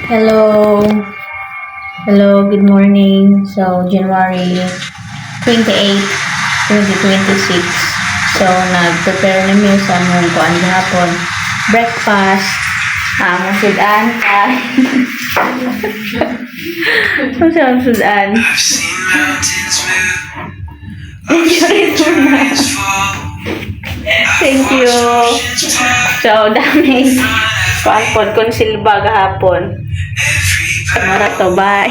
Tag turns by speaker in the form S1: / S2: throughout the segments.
S1: Hello. Hello, good morning. So, January 28, 2026. So, nag-prepare na mi sa mong kuan gahapon. Breakfast. Masudan ka. Masudan. Thank you. So, dami. Kuan kon silba gahapon. Mara to, bye.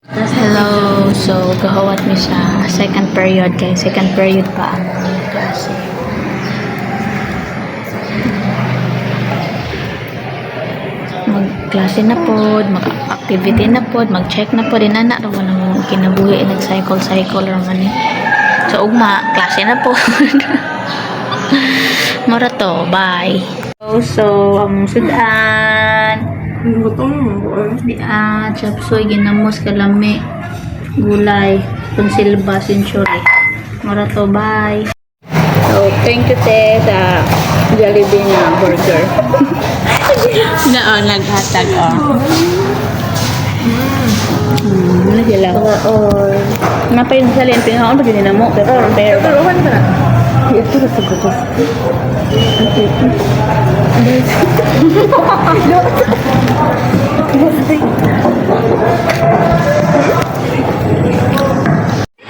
S1: Hello. So, gahawat mi sa second period kay second period pa ang klase. Mag-klase na pod, mag-activity na pod, mag-check na pod, inana ra mo nang kinabuhi nag-cycle raman ni. So, ugma, klase na pod. Mara to, bye. So, ang sudan. Chapsoy, ginamos, kalami, gulay, konsilba, century. Mara to, bye. So, thank you, te, sa Jollibee na burger. Naghatag, ano sila? Napa yung salin, pinakaon pa din na mo, pero turuhan ka na. Ito na sa gusto.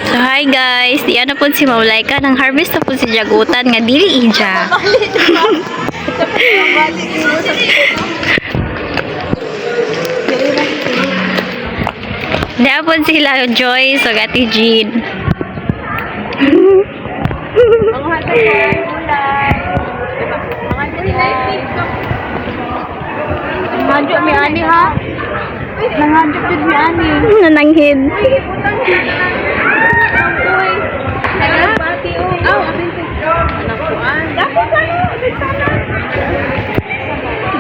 S1: So hi guys, di ano po si Maulaika ng harvest na po si Jagutan nga dili ija. Di po sila Joyce o Ate Jean. Nangadyo mi ani ha? Nangadyo jud mi ani. Nananghid.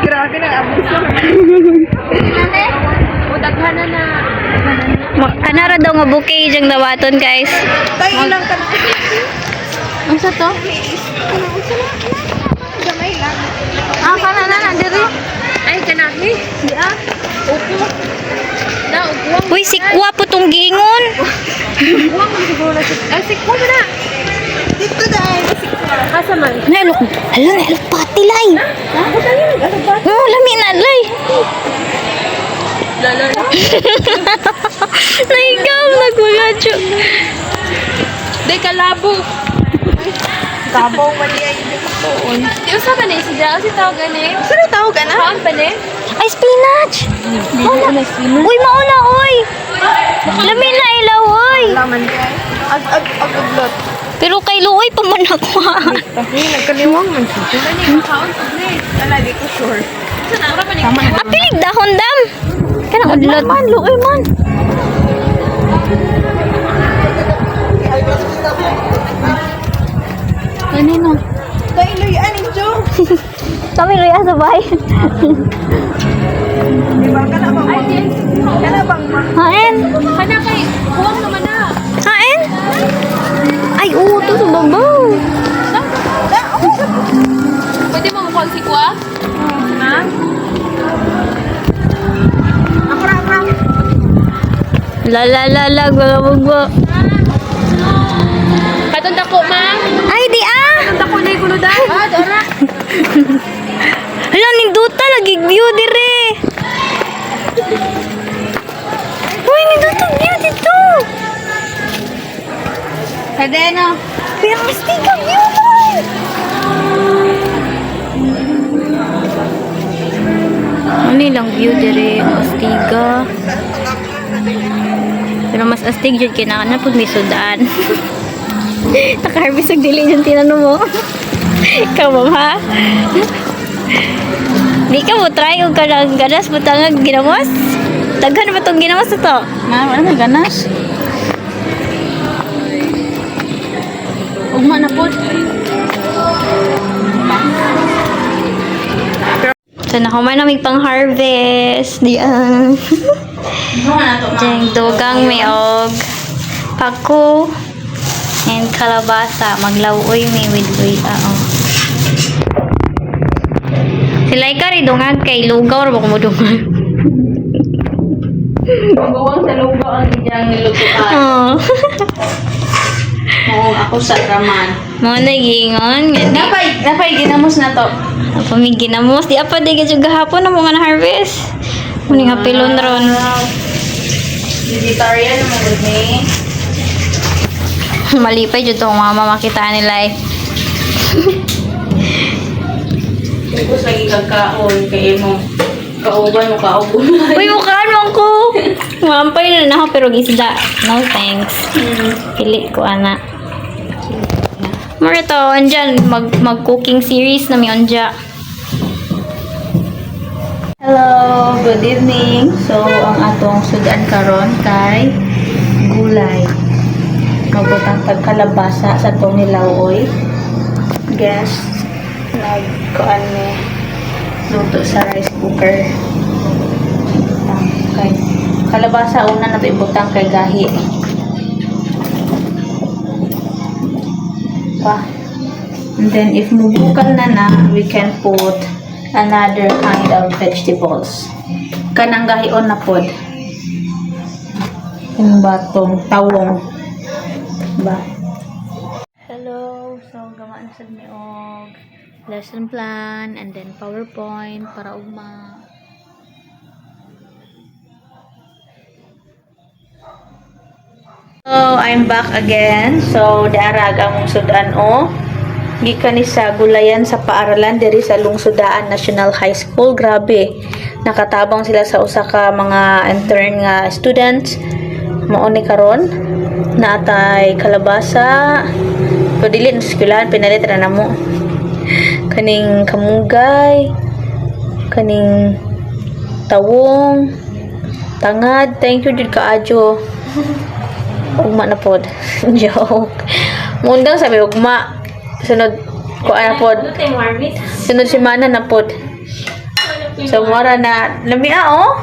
S2: Grabe na abuso. Udaghana na.
S1: Anara daw nga bouquet jang dawaton guys.
S2: Tayo ilang ka na.
S1: Unsa to?
S2: Gamay lang.
S1: Kana na diri.
S2: Ay kanahi. Di Upo. Na upo.
S1: Uy, sikwa po tong gingon.
S2: Uwang mo siguro na. Ay sikwa ba na? Dito dahil sikwa. Kasaman.
S1: Nalok. Hala, nalok pati lay.
S2: Ha? Tayo nag-alabas.
S1: Oh, lami na lay.
S2: Lala.
S1: Nahigaw nagmagadyo.
S2: Day kalabo. Kabaw mali ay doon. Yung sa kanay si Jal, si tao gani. Sino tao gana? Saan pa ni?
S1: Ay, spinach. Uy, mauna, uy. Lami na ilaw, uy.
S2: Laman kay. Ag-aglot.
S1: Pero kay Luoy pa man ako.
S2: Tapi nagkaliwang man siya. Kani makaon pag ni. Ala di ko sure. Sana pa ni.
S1: Apilig dahon dam. Kanang udlot man, Luoy man. Kanino?
S2: Dahil loy aning Jo.
S1: Kami Rhea sa bahay.
S2: Di ba kana bang? Ay, kana bang?
S1: Hain?
S2: Kana kay kuwang naman na.
S1: Hain? Ay, oo, to sa babaw.
S2: Pwede mo mukha si Kwa? Ha? Akra.
S1: La, gwa.
S2: Katong dako ma.
S1: Ay, di ah!
S2: Katong dako na ikulo dahil. Dora.
S1: Hala, ninduta, nagig-view dire. Uy, ninduta, view dito.
S2: Pwede no?
S1: Pero mistiga, view mo. Ano lang view dire, astiga. Pero mas astig dyan, kailangan na pag may sudaan. Naka-harvest ang dili dyan, tinanong mo. Ikaw, ma'am, ha?
S3: Di ka mo try og kanang ganas butang ginamos? Daghan ba tong ginamos na to?
S1: Nga, wala may ganas. Ugma na po.
S3: So nakuman na may pang-harvest. Diyan. Diyang dugang may og pako and kalabasa. Maglawoy may with Sila ka rin dungag kay lugaw or mo dungag.
S1: Magawang sa lugaw ang iyang nilutuan.
S3: Oh.
S1: Oo, ako sa raman.
S3: Mo nagingon nga di.
S1: Napay, ginamos na to.
S3: Apa may ginamos di apa di gyud gahapon na mo nga na harvest. Muni nga pilon ron.
S1: Vegetarian naman gud ni.
S3: Malipay jud tong mama makita nila eh.
S1: Tapos lagi kagkaon kay mo. Kauban mo kauban.
S3: Uy, mukhaan mo ko. Mampay na ako pero isda. No thanks. Pili ko ana. Mura to, andyan, mag-cooking series na may anja.
S1: Hello, good evening. So, ang atong sudan karon kay gulay. Magbutang tag kalabasa sa tong nilawoy. Guess, nagkuan ni luto sa rice cooker. Okay. Kalabasa una na to ibutang kay gahi. Pa. And then if mubukal na, we can put another kind of vegetables. Kanang gahion na pod. Yung batong tawong. Ba?
S3: Hello, so gamaan sa mi og lesson plan and then PowerPoint para ugma.
S1: So, I'm back again. So, daaraga mong sudan o. Gikan ni sa gulayan sa paaralan diri sa Lungsodaan National High School. Grabe. Nakatabang sila sa usa ka mga intern nga students. Mao ni karon naatay kalabasa. Pero dili na sa eskwelahan pinalit ra namo. Kaning kamugay, kaning tawong, tangad. Thank you jud kaajo. Ugma na pod. Joke. Mundang sabi ugma. Sunod ko ana pod. Sunod semana na pod. So mora na lamia oh.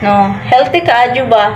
S1: No, healthy ka adyo ba?